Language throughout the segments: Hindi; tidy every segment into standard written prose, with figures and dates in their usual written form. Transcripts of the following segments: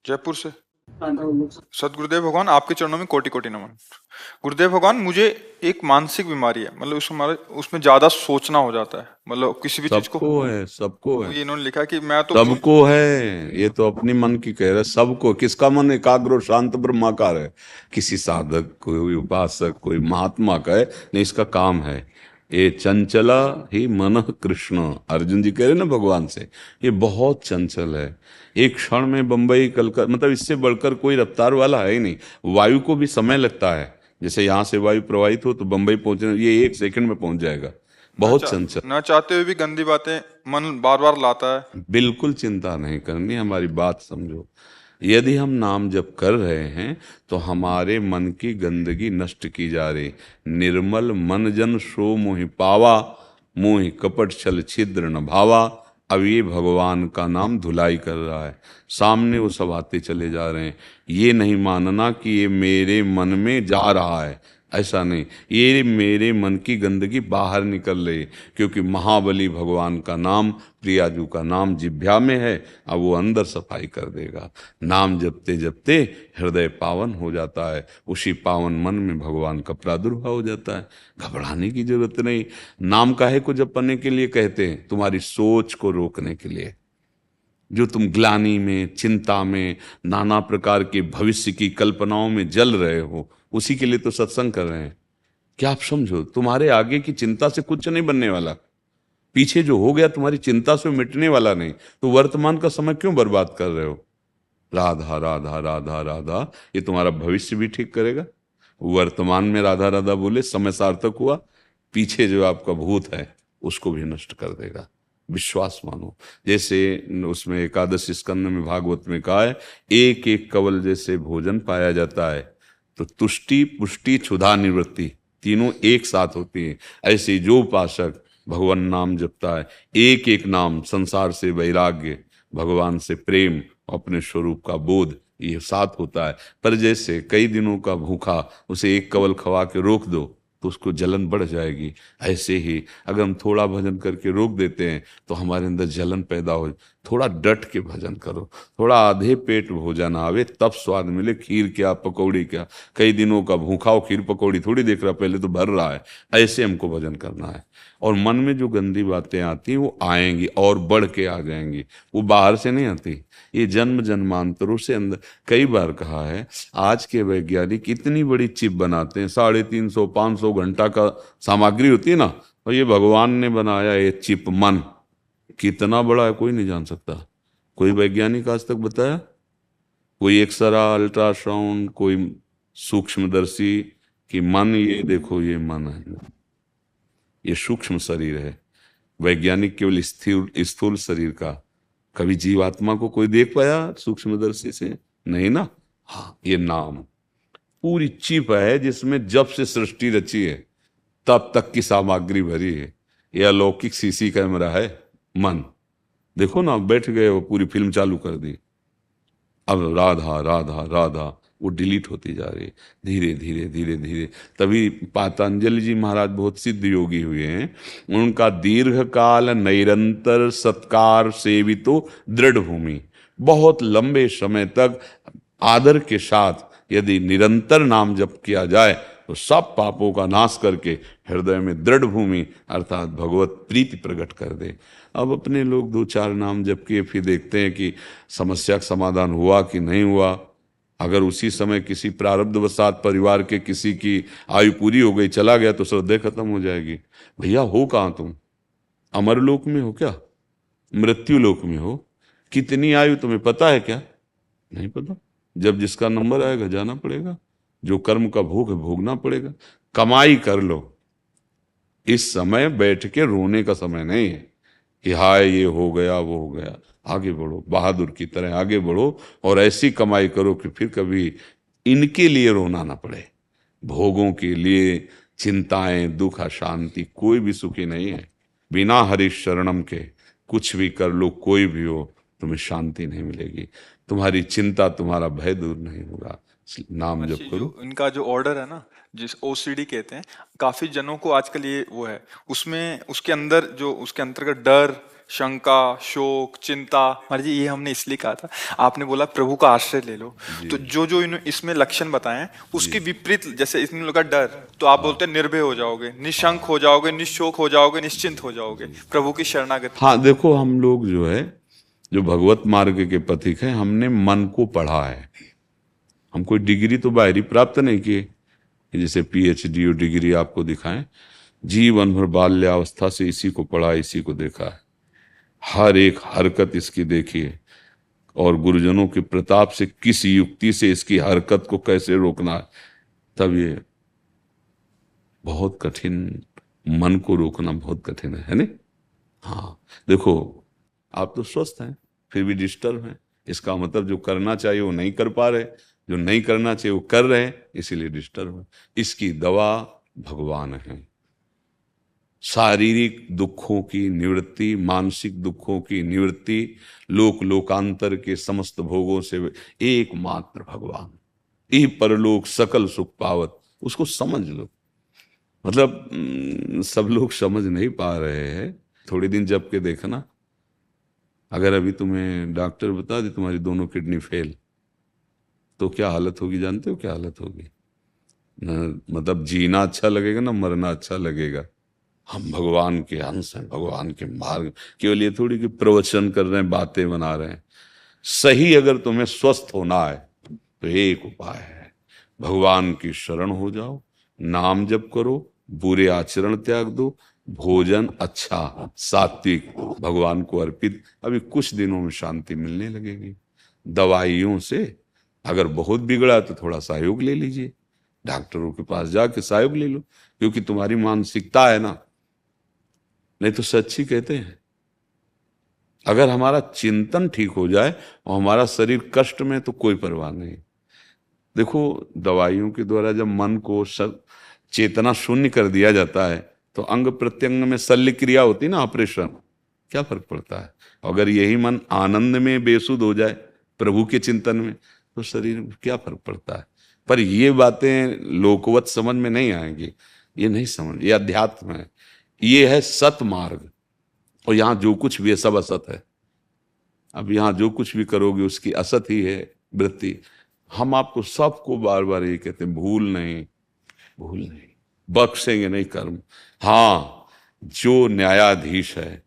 जयपुर से। सदगुरुदेव भगवान, आपके चरणों में कोटि कोटि नमन। गुरुदेव भगवान, मुझे एक मानसिक बीमारी है, मतलब उसमें हमारे उसमें ज्यादा सोचना हो जाता है, मतलब किसी भी चीज को। सबको है, सबको है, ये इन्होंने लिखा कि मैं तो सबको है। ये तो अपनी मन की कह रहे, सबको। किसका मन एकाग्र और शांत ब्रह्माकार है? किसी साधक, कोई उपासक, कोई महात्मा का है? नहीं, इसका काम है। ये चंचला ही मन कृष्ण, अर्जुन जी कह रहे ना भगवान से, ये बहुत चंचल है। एक क्षण में बंबई कलकत्ता, मतलब इससे बढ़कर कोई रफ्तार वाला है ही नहीं। वायु को भी समय लगता है। जैसे यहाँ से वायु प्रवाहित हो तो बंबई पहुंचने, ये 1 सेकंड में पहुंच जाएगा। बहुत चंचल। न चाहते हुए भी गंदी बातें मन बार बार लाता है। बिल्कुल चिंता नहीं करनी, हमारी बात समझो। यदि हम नाम जप कर रहे हैं तो हमारे मन की गंदगी नष्ट की जा रही। निर्मल मन जन सो मोहि पावा, मोहि कपट छल छिद्र न भावा। अब ये भगवान का नाम धुलाई कर रहा है, सामने वो सब आते चले जा रहे हैं। ये नहीं मानना कि ये मेरे मन में जा रहा है, ऐसा नहीं। ये मेरे मन की गंदगी बाहर निकल रही, क्योंकि महाबली भगवान का नाम, प्रियाजू का नाम जिह्वा में है। अब वो अंदर सफाई कर देगा। नाम जपते जपते हृदय पावन हो जाता है, उसी पावन मन में भगवान का प्रादुर्भाव हो जाता है। घबराने की जरूरत नहीं। नाम काहे को जपने के लिए कहते हैं? तुम्हारी सोच को रोकने के लिए। जो तुम ग्लानि में, चिंता में, नाना प्रकार के भविष्य की कल्पनाओं में जल रहे हो, उसी के लिए तो सत्संग कर रहे हैं। क्या आप समझो, तुम्हारे आगे की चिंता से कुछ नहीं बनने वाला। पीछे जो हो गया तुम्हारी चिंता से मिटने वाला नहीं, तो वर्तमान का समय क्यों बर्बाद कर रहे हो? राधा राधा राधा राधा, ये तुम्हारा भविष्य भी ठीक करेगा। वर्तमान में राधा राधा बोले समय सार्थक हुआ, पीछे जो आपका भूत है उसको भी नष्ट कर देगा। विश्वास मानो। जैसे उसमें एकादश स्कंद में भागवत में कहा है, एक एक कवल जैसे भोजन पाया जाता है, तो तुष्टि पुष्टि क्षुधा निवृत्ति तीनों एक साथ होती है। ऐसे जो उपासक भगवान नाम जपता है, एक एक नाम, संसार से वैराग्य, भगवान से प्रेम, अपने स्वरूप का बोध, ये साथ होता है। पर जैसे कई दिनों का भूखा, उसे एक कवल खवा के रोक दो तो उसको जलन बढ़ जाएगी। ऐसे ही अगर हम थोड़ा भजन करके रोक देते हैं तो हमारे अंदर जलन पैदा हो। थोड़ा डट के भजन करो, थोड़ा आधे पेट भोजन आवे तब स्वाद मिले। खीर क्या, पकौड़ी क्या, कई दिनों का भूखा हो खीर पकौड़ी थोड़ी देख रहा, पहले तो भर रहा है। ऐसे हमको भजन करना है। और मन में जो गंदी बातें आती हैं वो आएंगी और बढ़ के आ जाएंगी, वो बाहर से नहीं आती। ये जन्म जन्मांतरों से अंदर। कई बार कहा है, आज के वैज्ञानिक इतनी बड़ी चिप बनाते हैं, 350 500 घंटा का सामग्री होती है ना, और ये भगवान ने बनाया ये चिप मन, कितना बड़ा है कोई नहीं जान सकता। कोई वैज्ञानिक आज तक बताया? कोई एक्सरा, अल्ट्रासाउंड, कोई सूक्ष्मदर्शी कि मन, ये देखो ये मन है, ये सूक्ष्म शरीर है। वैज्ञानिक केवल स्थिर स्थूल शरीर का। कभी जीवात्मा को कोई देख पाया सूक्ष्मदर्शी से? नहीं ना। हाँ, ये नाम पूरी चिप है जिसमें जब से सृष्टि रची है तब तक की सामग्री भरी है। यह अलौकिक सीसी कैमरा है मन। देखो ना, बैठ गए वो पूरी फिल्म चालू कर दी, अब राधा राधा राधा वो डिलीट होती जा रही है धीरे धीरे धीरे धीरे। तभी पातंजलि जी महाराज बहुत सिद्ध योगी हुए हैं। उनका दीर्घ काल निरंतर सत्कार सेवितो दृढ़ भूमि, बहुत लंबे समय तक आदर के साथ यदि निरंतर नाम जप किया जाए तो सब पापों का नाश करके हृदय में दृढ़ भूमि अर्थात भगवत प्रीति प्रकट कर दे। अब अपने लोग 2 4 नाम जप किए, फिर देखते हैं कि समस्या का समाधान हुआ कि नहीं हुआ। अगर उसी समय किसी प्रारब्धवशात परिवार के किसी की आयु पूरी हो गई, चला गया, तो श्रद्धे खत्म हो जाएगी। भैया हो कहाँ तुम? अमरलोक में हो क्या? मृत्यु लोक में हो? कितनी आयु तुम्हें पता है क्या? नहीं पता। जब जिसका नंबर आएगा जाना पड़ेगा, जो कर्म का भोग है भोगना पड़ेगा। कमाई कर लो, इस समय बैठ के रोने का समय नहीं है कि हाय ये हो गया वो हो गया। आगे बढ़ो, बहादुर की तरह आगे बढ़ो और ऐसी कमाई करो कि फिर कभी इनके लिए रोना ना पड़े। भोगों के लिए चिंताएं, दुख, अशांति, कोई भी सुखी नहीं है। बिना हरि शरणम के कुछ भी कर लो, कोई भी हो, तुम्हें शांति नहीं मिलेगी, तुम्हारी चिंता तुम्हारा भय दूर नहीं होगा। नाम जप महर्षि करो। जो इनका जो ऑर्डर है ना, जिस ओसीडी कहते हैं, काफी जनों को आजकल ये वो है, उसमें उसके अंदर जो उसके अंतर्गत डर, शंका, शोक, चिंता, महाराज जी ये हमने इसलिए कहा था, आपने बोला प्रभु का आश्रय ले लो, जी तो जो जो इसमें लक्षण बताए हैं उसके जी। विपरीत, जैसे इसमें लगा डर, तो आप बोलते हैं निर्भय हो जाओगे, निशंक हो जाओगे, निशोक हो जाओगे, निश्चिंत हो जाओगे प्रभु की शरणागति। हाँ देखो, हम लोग जो है, जो भगवत मार्ग के पथिक हैं, हमने मन को पढ़ा है। हम कोई डिग्री तो बाहरी प्राप्त नहीं किए कि जैसे पीएचडी और डिग्री आपको दिखाएं। जीवन भर बाल्यावस्था से इसी को पढ़ा, इसी को देखा है, हर एक हरकत इसकी देखी है, और गुरुजनों के प्रताप से किस युक्ति से इसकी हरकत को कैसे रोकना है। तब ये बहुत कठिन, मन को रोकना बहुत कठिन है नहीं? हाँ देखो, आप तो स्वस्थ हैं फिर भी डिस्टर्ब हैं, इसका मतलब जो करना चाहिए वो नहीं कर पा रहे, जो नहीं करना चाहिए वो कर रहे हैं, इसीलिए डिस्टर्ब है। इसकी दवा भगवान है। शारीरिक दुखों की निवृत्ति, मानसिक दुखों की निवृत्ति, लोक लोकांतर के समस्त भोगों से एकमात्र भगवान, ई परलोक सकल सुख पावत, उसको समझ लो। मतलब सब लोग समझ नहीं पा रहे हैं। थोड़े दिन जब के देखना, अगर अभी तुम्हें डॉक्टर बता दे तुम्हारी दोनों किडनी फेल, तो क्या हालत होगी? जानते हो क्या हालत होगी? मतलब जीना अच्छा लगेगा ना मरना अच्छा लगेगा। हम भगवान के अंश हैं, भगवान के मार्ग, केवल ये थोड़ी कि प्रवचन कर रहे हैं, बातें बना रहे हैं। सही अगर तुम्हें स्वस्थ होना है तो एक उपाय है, भगवान की शरण हो जाओ, नाम जप करो, बुरे आचरण त्याग दो, भोजन अच्छा सात्विक भगवान को अर्पित, अभी कुछ दिनों में शांति मिलने लगेगी। दवाइयों से अगर बहुत बिगड़ा तो थोड़ा सहयोग ले लीजिए, डॉक्टरों के पास जाके सहयोग ले लो, क्योंकि तुम्हारी मानसिकता है ना। नहीं तो सच्ची कहते हैं, अगर हमारा चिंतन ठीक हो जाए और हमारा शरीर कष्ट में, तो कोई परवाह नहीं। देखो, दवाइयों के द्वारा जब मन को चेतना शून्य कर दिया जाता है, तो अंग प्रत्यंग में शल्य क्रिया होती है ना, ऑपरेशन, क्या फर्क पड़ता है? अगर यही मन आनंद में बेसुध हो जाए प्रभु के चिंतन में, तो शरीर में क्या फर्क पड़ता है? पर ये बातें लोकवत समझ में नहीं आएंगी, ये नहीं समझ, ये अध्यात्म है, ये है सत मार्ग। और यहाँ जो कुछ भी है सब असत है। अब यहाँ जो कुछ भी करोगे उसकी असत ही है वृत्ति। हम आपको सबको बार बार ये कहते हैं, भूल नहीं, भूल नहीं, बख्शेंगे नहीं कर्म। हाँ, जो न्यायाधीश है,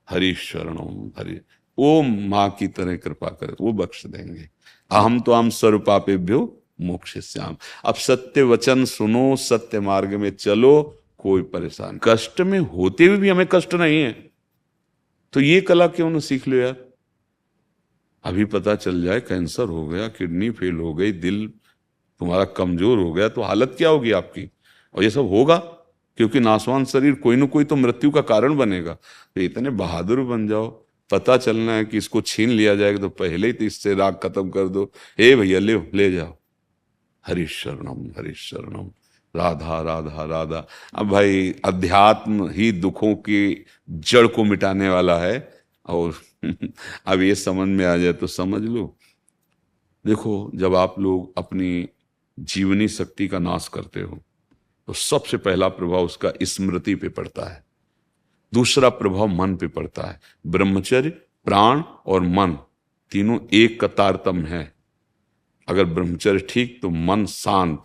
हरि शरणम हरि, वो माँ की तरह कृपा करे, वो बख्श देंगे। अहम तो हम सर्वपापेभ्यो मोक्षयिष्यामि। अब सत्य वचन सुनो, सत्य मार्ग में चलो, कोई परेशान, कष्ट में होते हुए भी हमें कष्ट नहीं है, तो ये कला क्यों ना सीख लो यार। अभी पता चल जाए कैंसर हो गया, किडनी फेल हो गई, दिल तुम्हारा कमजोर हो गया, तो हालत क्या होगी आपकी? और ये सब होगा क्योंकि नासवान शरीर कोई ना कोई तो मृत्यु का कारण बनेगा। तो इतने बहादुर बन जाओ, पता चलना है कि इसको छीन लिया जाएगा तो पहले ही तो इससे राग खत्म कर दो। हे भैया ले जाओ, हरि शरणम, राधा राधा राधा। अब भाई अध्यात्म ही दुखों की जड़ को मिटाने वाला है, और अब ये समझ में आ जाए तो समझ लो। देखो, जब आप लोग अपनी जीवनी शक्ति का नाश करते हो, तो सबसे पहला प्रभाव उसका स्मृति पे पड़ता है, दूसरा प्रभाव मन पे पड़ता है। ब्रह्मचर्य, प्राण और मन तीनों एक का तारतम्य है। अगर ब्रह्मचर्य ठीक तो मन शांत,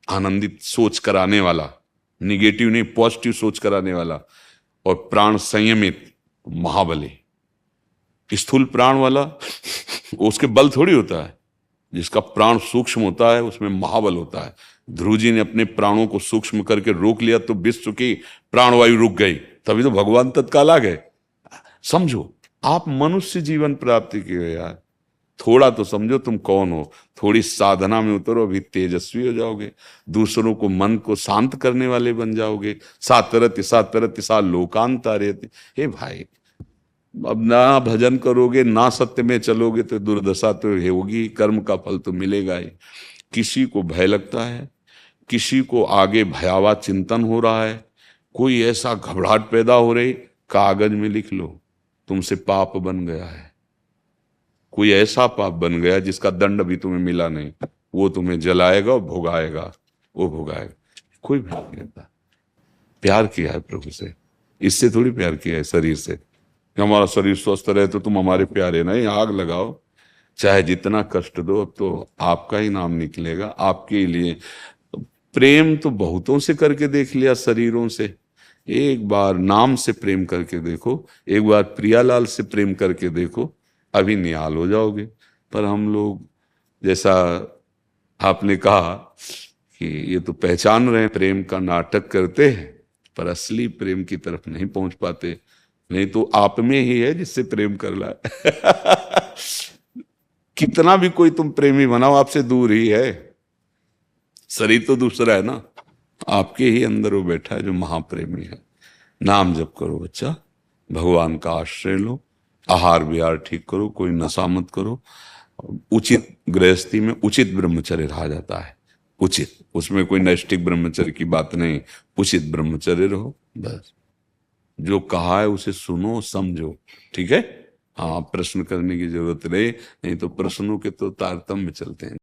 आनंदित, सोच कराने वाला, निगेटिव नहीं पॉजिटिव सोच कराने वाला, और प्राण संयमित, महाबली। स्थूल प्राण वाला उसके बल थोड़ी होता है, जिसका प्राण सूक्ष्म होता है उसमें महाबल होता है। ध्रुव जी ने अपने प्राणों को सूक्ष्म करके रोक लिया तो विश्व की प्राणवायु रुक गई, तभी तो भगवान तत्काल आ गए। समझो, आप मनुष्य जीवन प्राप्ति की हो यार, थोड़ा तो समझो तुम कौन हो, थोड़ी साधना में उतरो, अभी तेजस्वी हो जाओगे, दूसरों को मन को शांत करने वाले बन जाओगे। सातरति सातरति सा लोकांतारेति। हे भाई, अब ना भजन करोगे ना सत्य में चलोगे तो दुर्दशा तो होगी, कर्म का फल तो मिलेगा ही। किसी को भय लगता है, किसी को आगे भयावह चिंतन हो रहा है, कोई ऐसा घबराहट पैदा हो रही, कागज में लिख लो तुमसे पाप बन गया है, कोई ऐसा पाप बन गया जिसका दंड अभी तुम्हें मिला नहीं, वो तुम्हें जलाएगा और भोगाएगा, वो भोगाएगा। कोई भ्याग नहीं होता। प्यार किया है प्रभु से, इससे थोड़ी प्यार किया है शरीर से कि हमारा शरीर स्वस्थ रहे तो तुम हमारे प्यारे। नहीं, आग लगाओ, चाहे जितना कष्ट दो, अब तो आपका ही नाम निकलेगा, आपके ही लिए। प्रेम तो बहुतों से करके देख लिया, शरीरों से। एक बार नाम से प्रेम करके देखो, एक बार प्रियालाल से प्रेम करके देखो, अभी निहाल हो जाओगे। पर हम लोग, जैसा आपने कहा कि ये तो पहचान रहे हैं, प्रेम का नाटक करते हैं, पर असली प्रेम की तरफ नहीं पहुंच पाते। नहीं तो आप में ही है जिससे प्रेम कर ला कितना भी कोई तुम प्रेमी बनाओ, आपसे दूर ही है। शरीर तो दूसरा है ना, आपके ही अंदर वो बैठा है जो महाप्रेमी है। नाम जप करो बच्चा, भगवान का आश्रय लो, आहार विहार ठीक करो, कोई नशा मत करो। उचित गृहस्थी में उचित ब्रह्मचर्य रहा जाता है, उचित, उसमें कोई नैष्ठिक ब्रह्मचर्य की बात नहीं, उचित ब्रह्मचर्य रहो बस। जो कहा है उसे सुनो समझो, ठीक है। हाँ, प्रश्न करने की जरूरत नहीं, नहीं तो प्रश्नों के तो तारतम्य चलते हैं।